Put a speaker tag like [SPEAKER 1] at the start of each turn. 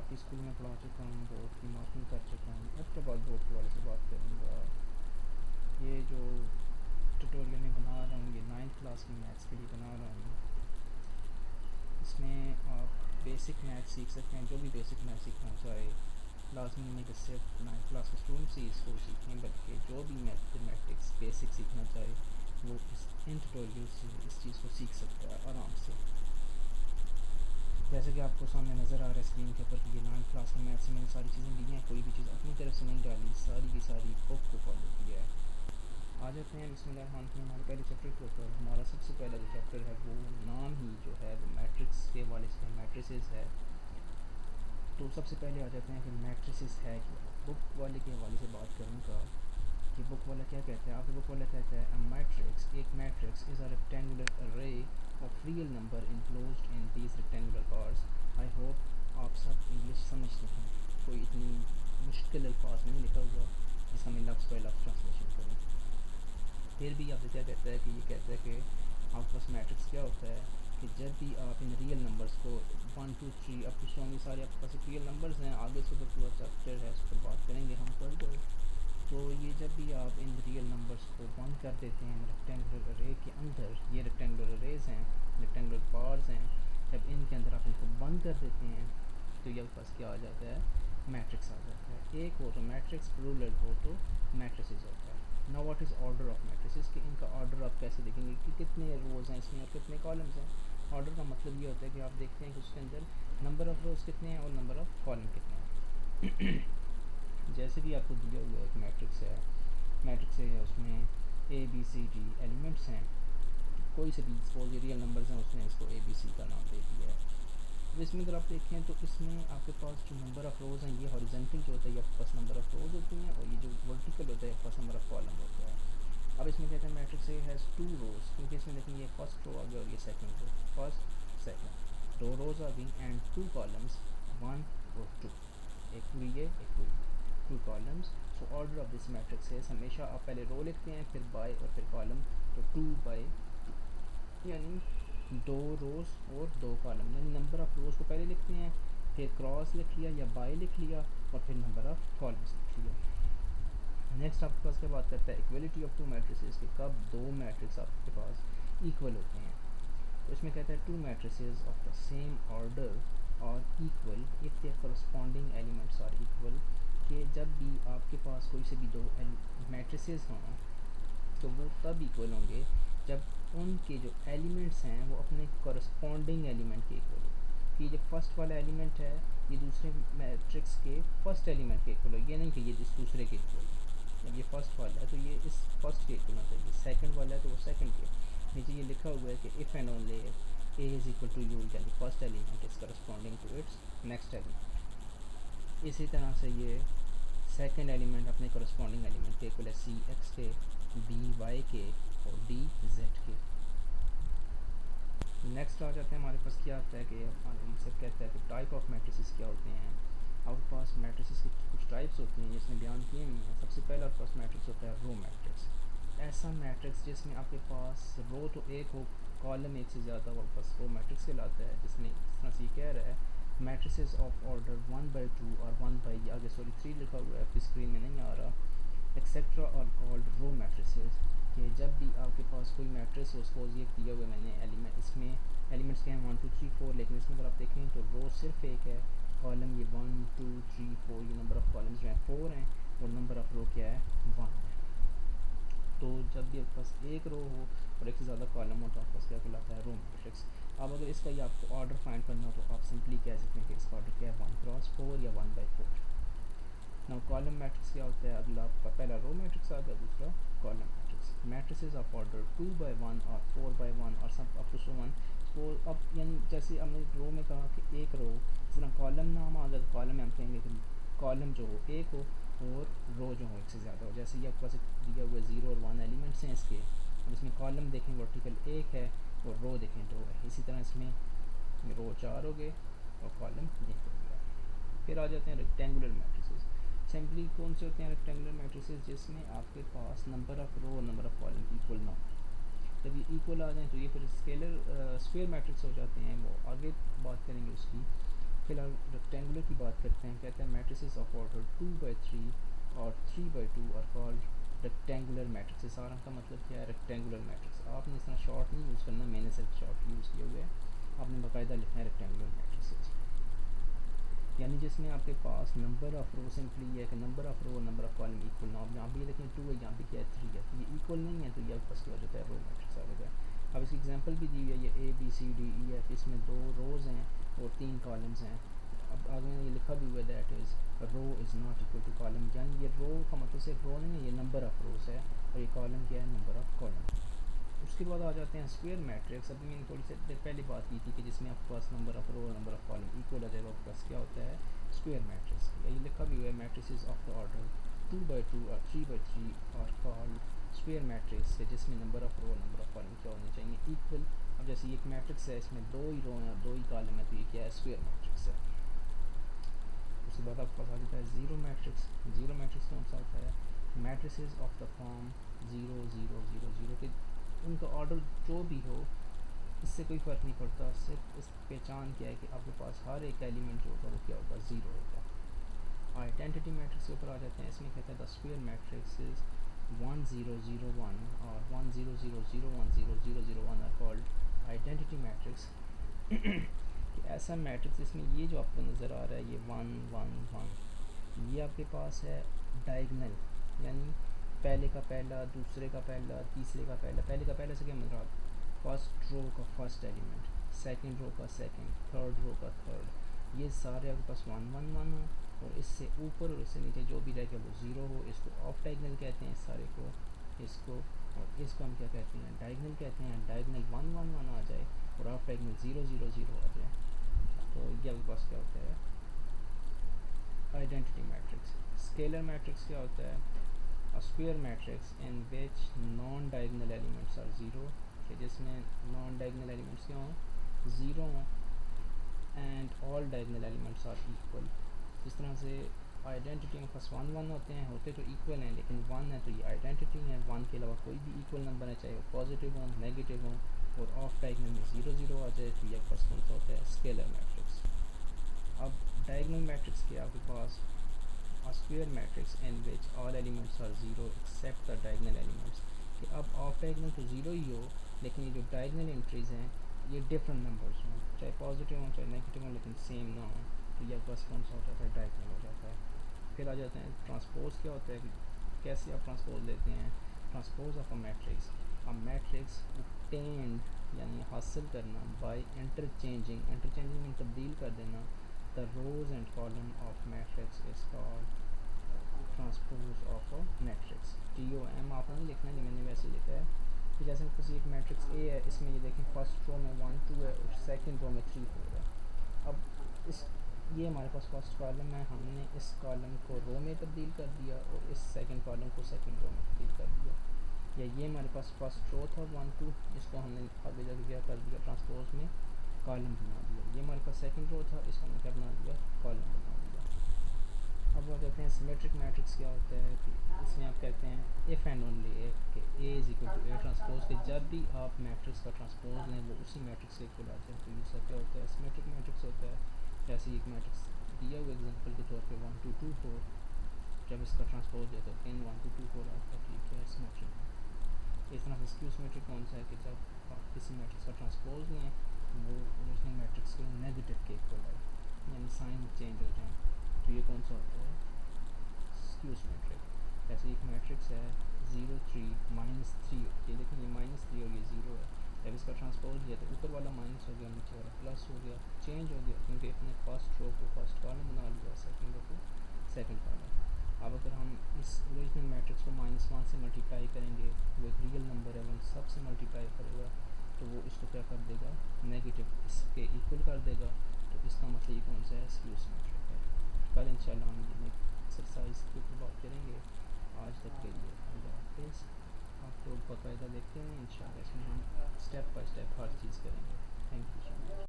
[SPEAKER 1] काफ़ी स्कूल में पढ़ा चुका हूँ, बोर्ड की मार्किंग कर चुका हूँ। उसके बाद बोर्ड के वाले से बात करूँगा। ये जो ट्यूटोरियल में बना रहा हूँ, ये 9th क्लास की मैथ्स के लिए बना रहा हूँ। इसमें आप बेसिक मैथ्स सीख सकते हैं। जो भी बेसिक मैथ्स सीखना चाहे, लाजमी नहीं कि सिर्फ 9th क्लास के स्टूडेंट्स ही इसको सीखें, बल्कि जो भी मैथमेटिक्स बेसिक सीखना चाहे वो इन ट्यूटोरियल से इस चीज़ को सीख सकता है आराम से। जैसे कि आपको सामने नज़र आ रहा है स्क्रीन के ऊपर कि ये 9th क्लास में मैथ्स से मैंने सारी चीज़ें ली हैं, कोई भी चीज़ अपनी तरफ से नहीं डाली, सारी की सारी बुक को फॉलो किया है। आ जाते हैं बिस्मिल्लाहिर्रहमानिर्रहीम हमारे पहले चैप्टर के ऊपर। हमारा सबसे पहला जो चैप्टर है वो नाम ही जो है वो मैट्रिक्स के हवाले से मैट्रिसेस है। तो सबसे पहले आ जाते हैं कि मैट्रिसेस है क्या। बुक वाले के हवाले से बात करूँगा कि बुक वाला क्या कहता है। आपके बुक वाला कहता है अ मैट्रिक्स, एक मैट्रिक्स इज़ अ रेक्टेंगुलर अरे of real number enclosed in these rectangular bars. I hope आप सब इंग्लिश समझते हैं, कोई इतनी मुश्किल अल्फाज में नहीं लिखा हुआ जिसका मैं लफ्ज़ बाय लफ्ज़ ट्रांसलेशन करूँ। फिर भी आपसे क्या कहता है कि ये कहता है कि आपके पास मैट्रिक्स क्या होता है कि जब भी आप इन रियल नंबर्स को 1 2 3 अप टू सो में सारे आपके पास रियल नंबर्स हैं। आगे से ऊपर पूरा चैप्टर है, उस पर बात करेंगे हम फर्दर। तो ये जब भी आप इन रियल नंबर्स को बंद कर देते हैं रेक्टेंगुलर अरे के अंदर, ये रेक्टेंगुलर अरेज हैं, रेक्टेंगुलर बार्स हैं, जब इनके अंदर आप इनको बंद कर देते हैं तो ये पास क्या आ जाता है, मैट्रिक्स आ जाता है। एक हो तो मैट्रिक्स, प्लूरल हो तो मैट्रिसेस होता है। Now what is order of matrices, कि इनका ऑर्डर आप कैसे देखेंगे कि कितने रोज़ हैं इसमें और कितने कॉलम्स हैं। ऑर्डर का मतलब ये होता है कि आप देखते हैं कि उसके अंदर नंबर ऑफ़ रोज़ कितने हैं और नंबर ऑफ़ कॉलम कितने हैं। जैसे कि आपको दिया हुआ एक मैट्रिक्स है, उसमें A B C D elements हैं। कोई से भी सपोज ये रियल नंबर्स हैं, उसने इसको ए बी सी का नाम दे दिया है। अब इसमें अगर आप देखें तो इसमें आपके पास जो नंबर ऑफ़ रोज़ हैं, ये हॉरिजॉन्टल जो होता है ये आपके पास नंबर ऑफ़ रोज़ होती हैं, और ये जो वर्टिकल होता है आपके पास नंबर ऑफ़ कॉलम होता है। अब इसमें कहते हैं मैट्रिक्स ए हैज़ 2 रोज़, क्योंकि इसमें देखेंगे ये फर्स्ट रो आ गया और ये सेकंड रो, फर्स्ट सेकंड 2 रोज़ आ गई एंड 2 कॉलम्स 1 और 2, एक पूरी ये एक पूरी 2 columns. So order of this matrix है, हमेशा आप पहले रो लिखते हैं फिर बाय और फिर कॉलम, तो 2 बाय 2 यानी 2 रोज़ और 2 कॉलम, यानी नंबर ऑफ़ रोज़ को पहले लिखते हैं, फिर क्रॉस लिख लिया या बाय लिख लिया और फिर नंबर ऑफ़ कॉलम्स लिख लिया। नेक्स्ट आपके पास क्या बात करता है, इक्वलिटी ऑफ 2 मैट्रिसेस, के कब 2 मैट्रिक्स आपके पास इक्वल होते हैं। तो इसमें कहता है 2 matrices of the same order और equal if their corresponding elements are equal, कि जब भी आपके पास कोई से भी 2 मैट्रिसेस हों तो वो तब इक्वल होंगे जब उनके जो एलिमेंट्स हैं वो अपने करस्पॉन्डिंग एलिमेंट के इक्वल हो। कि जो फर्स्ट वाला एलिमेंट है ये दूसरे मैट्रिक्स के फर्स्ट एलिमेंट के इक्वल हो, ये नहीं कि ये इस दूसरे के इक्वल हो। जब ये फर्स्ट वाला है तो ये इस फर्स्ट के इक्वल होना चाहिए, सेकंड वाला है तो वो सेकंड के। नीचे ये लिखा हुआ है कि if and only A is equal to U, यानी first element is corresponding to its next element. इसी तरह से ये सेकंड एलिमेंट अपने करस्पॉन्डिंग एलिमेंट के इक्वल है, सी एक्स के, बी वाई के और डी जेड के। नेक्स्ट आ जाते हैं हमारे पास क्या आता है कि हमसे कहता है कि टाइप ऑफ मैट्रिसेस क्या होते हैं। आपके पास मैट्रिसेस की कुछ टाइप्स होती हैं जिसमें बयान किए हुए हैं। सबसे पहला फर्स्ट मैट्रिक्स होता है रो मैट्रिक्स। ऐसा मैट्रिक्स जिसमें आपके पास रो तो एक हो, कॉलम एक से ज़्यादा, वो बस रो मैट्रिक्स कहलाता है। जिसमें इस तरह से ये कह रहा है मैट्रिसेस ऑफ ऑर्डर 1/2 और 1 आगे 3 लिखा हुआ है, आपकी स्क्रीन में नहीं आ रहा, एक्सेट्रा और कॉल्ड रो मैट्रिसेस। कि जब भी आपके पास कोई मैट्रिक्स हो, सपोज ये दिया हुआ है मैंने एलिमेंट, इसमें एलिमेंट्स के हैं 1 2 3 4, लेकिन इसमें अगर आप देखें तो रो सिर्फ एक है, कॉलम ये 1 2 3 4, ये नंबर ऑफ़ कॉलम्स जो हैं 4 हैं और नंबर ऑफ़ रो क्या है 1 है। तो जब भी आपके पास एक रो हो और एक से ज़्यादा कॉलम हो तो आपके पास क्या कहलाता है, रो मैट्रिक्स। अब अगर इसका ही आपको ऑर्डर फाइंड करना हो तो आप सिंपली कह सकते हैं कि इसका ऑर्डर क्या है 1 क्रॉस 4 या 1/4। नाउ कॉलम मैट्रिक्स क्या होता है, अगला आपका पहला रो मैट्रिक्स आ गया, दूसरा column matrix. Matrices of order 2/1 और 4/1 और सब अप टू सो 1। तो अब यानी जैसे हमने रो में कहा कि एक रो, जिस तरह कॉलम नाम आ गया तो कॉलम में हम कहेंगे कि कॉलम जो हो एक हो और रो जो हो एक से ज़्यादा हो। जैसे ये आपके पास दिया हुआ 0 और 1 एलिमेंट्स हैं इसके, अब इसमें कॉलम देखें वर्टिकल एक है और रो देखें 2 है। इसी तरह इसमें रो 4 हो गए और कॉलम एक हो गया। फिर आ जाते हैं रेक्टेंगुलर मैट्रिसेस। सिंपली कौन से होते हैं रेक्टेंगुलर मैट्रिसेस, जिसमें आपके पास नंबर ऑफ़ रो और नंबर ऑफ़ कॉलम इक्वल ना हो। जब ये इक्वल आ जाएँ तो ये फिर स्केलर स्क्वायर मैट्रिक्स हो जाते हैं, वो आगे बात करेंगे उसकी। फिलहाल रेक्टेंगुलर की बात करते हैं। कहते हैं मैट्रिसेस ऑफ ऑर्डर 2/3 और 3/2 आर कॉल्ड रेक्टेंगुलर मैट्रिसेस। और का मतलब क्या है, रेक्टेंगुलर मैट्रिक्स। आपने इतना शॉर्ट नहीं यूज़ करना, मैंने सिर्फ शॉर्ट यूज़ किए हुए हैं। आपने बाकायदा लिखना है रेक्टेंगुलर मैट्रिसेस, यानी जिसमें आपके पास नंबर ऑफ रो सिंपली है कि नंबर ऑफ रो और नंबर ऑफ कॉलम इक्वल ना हो। यहाँ भी देखें 2 है, यहाँ भी क्या है 3 है, तो ये इक्वल नहीं है, तो ये आपके पास क्या हो जाता है, रो मैट्रिक्स आ जाता है। अब इसकी एग्जांपल भी दी हुई है, ये ABCDEF, इसमें 2 रोज़ हैं और 3 कॉलम्स हैं। अब आगे ये लिखा भी हुआ है that is row is not equal to column, यानी ये रो का मतलब सिर्फ रो नहीं है, ये नंबर ऑफ रोज़ है, और ये कॉलम क्या है, नंबर ऑफ कॉलम। उसके बाद आ जाते हैं स्क्वायर मैट्रिक्स। अभी मैंने थोड़ी सी देर पहले बात की थी कि जिसमें आपके पास नंबर ऑफ रो और नंबर ऑफ कॉलम इक्वल आ जाएगा, आपके पास क्या होता है, स्क्वायर मैट्रिक्स। ये लिखा भी हुआ है, मैट्रिसेस ऑफ द ऑर्डर 2/2 और 3/3 और कॉल्ड स्क्वायर मैट्रिक्स है, जिसमें नंबर ऑफ रो और नंबर ऑफ कॉलम क्या होने चाहिए, इक्वल। अब जैसे एक मैट्रिक्स है, इसमें 2 ही रो हैं और 2 ही कॉलम है, तो ये क्या है, स्क्वायर मैट्रिक्स है। उसके बाद आपके पास आ जाता है ज़ीरो मैट्रिक्स। ज़ीरो मैट्रिक्स कौन सा होता है, मैट्रिसेस ऑफ द फॉर्म 0 0 0 0 के उनका ऑर्डर जो भी हो, इससे कोई फ़र्क नहीं पड़ता, सिर्फ इस पहचान क्या है कि आपके पास हर एक एलिमेंट जो होगा वो क्या होगा, ज़ीरो होगा। आइडेंटिटी मैट्रिक्स के ऊपर आ जाते हैं। इसमें कहता है द स्क्वायर मैट्रिक्स इज 1 0 0 1 और 1 0 0 0 1 0 0 0 1 आर कॉल्ड आइडेंटिटी मैट्रिक्स। कि ऐसा मैट्रिक्स जिसमें ये जो आपको नज़र आ रहा है, ये 1 1 1, ये आपके पास है डायगनल, यानी पहले का पहला, दूसरे का पहला, तीसरे का पहला। पहले का पहले से क्या मतलब, फर्स्ट रो का फर्स्ट एलिमेंट, सेकंड रो का सेकंड, थर्ड रो का थर्ड, ये सारे आपके पास 1 1 1 हो, और इससे ऊपर और इससे नीचे जो भी रह गया वो ज़ीरो हो। इसको ऑफ डायगनल कहते हैं सारे को, इसको, और इसको हम क्या कहते हैं, डायगनल कहते हैं। डायगनल 1 1 1 आ जाए और ऑफ डायगनल 0 0 0 आ जाए, तो ये आपके पास क्या होता है, आइडेंटिटी मैट्रिक्स। स्केलर मैट्रिक्स क्या होता है, a square matrix in which non-diagonal elements are zero, कि जिसमें non-diagonal elements क्या हों, ज़ीरो हों, and all diagonal elements are equal। जिस तरह से आइडेंटिटी में फर्स्ट 1 1 होते हैं, होते तो इक्वल हैं, लेकिन 1 है तो ये आइडेंटिटी है। 1 के अलावा कोई भी इक्वल नंबर है, चाहे वो पॉजिटिव हो, नेगेटिव हो, और ऑफ डायगनल में 0 0 आ जाए, तो ये फर्स्ट कौन सा होता है, स्केलर मैट्रिक्स। अब डायगनल मैट्रिक्स के आपके पास a square matrix in which all elements are zero except the diagonal elements, कि अब ऑफ डायगनल तो ज़ीरो ही हो, लेकिन ये जो डायगनल एंट्रीज़ हैं ये डिफरेंट नंबर्स हों, चाहे पॉजिटिव हों चाहे नेगेटिव हों, लेकिन सेम ना हो, तो ये बस कौन सा हो जाता है, डायगनल हो जाता है। फिर आ जाते हैं ट्रांसपोज। क्या होता है कि कैसे आप ट्रांसपोज लेते हैं, transpose of a matrix obtained, यानी हासिल करना, बाय इंटरचेंजिंग में तब्दील कर देना, the rows and column of matrix is called transpose of a matrix. TOM आपने नहीं लिखना है, मैंने वैसे लिखा है कि जैसे किसी एक मैट्रिक्स A है, इसमें ये देखें फर्स्ट रो में 1 2 है और सेकंड रो में 3 4 है। अब इस ये हमारे पास फर्स्ट कॉलम है, हमने इस कॉलम को रो में तब्दील कर दिया और इस सेकंड कॉलम को सेकंड रो में तब्दील कर दिया। या ये हमारे पास फर्स्ट रो था 1 2, इसको हमने आगे जाके क्या कर दिया, ट्रांसपोज में कॉलम बना दिया। ये हमारे पास सेकंड रो था, इसको हमने क्या बना दिया, कॉलम बना दिया। अब आ जाते हैं सिमेट्रिक मैट्रिक्स। क्या होता है कि इसमें आप कहते हैं इफ़ एंड ओनली इफ के A is equal to A transpose, के जब भी आप मैट्रिक्स का ट्रांसपोज लें वो उसी मैट्रिक्स के इक्वल आ जाए, तो ये सब क्या होता है, सिमेट्रिक मैट्रिक्स होता है। जैसे एक मैट्रिक्स दिया हुआ एग्जांपल के तौर पे 1 2 2 4, जब इसका ट्रांसपोज देते हैं 10 1 2 2 4 आता है, तो ये क्या है, सिमेट्रिक है। इस तरह से स्क्यू सिमेट्रिक कौन सा है, कि जब आप किसी मैट्रिक्स का ट्रांसपोज लें वो ओरिजिनल मैट्रिक्स के नेगेटिव के इक्वल आए, यानी साइन चेंज हो जाए, तो ये कौन सा होता है, स्क्यू सिमेट्रिक। जैसे एक मैट्रिक्स है 0 3 -3, ये लेकिन ये -3 और ये 0 है, जब इसका ट्रांसपोज लिया तो ऊपर वाला माइनस हो गया, नीचे वाला प्लस हो गया, चेंज हो गया, क्योंकि अपने फर्स्ट रो को फर्स्ट कॉलम बना लिया, सेकंड रो को सेकंड कॉलम। अब अगर हम इस ओरिजिनल मैट्रिक्स को -1 से मल्टीप्लाई करेंगे, वो एक रियल नंबर है, वो सब से मल्टीप्लाई करेगा, तो वो इसको क्या कर देगा, नेगेटिव इसके इक्वल कर देगा, तो इसका मतलब ये कौन सा है, स्क्यू सिमेट्रिक है। कल इंशाल्लाह हम ये एक्सरसाइज के ऊपर बात करेंगे। आज तक के लिए अल्लाह हाफिज़। आप लोग बाकायदा देखते हैं, इंशाल्लाह इसमें हम स्टेप बाय स्टेप हर चीज़ करेंगे। Thank you so much.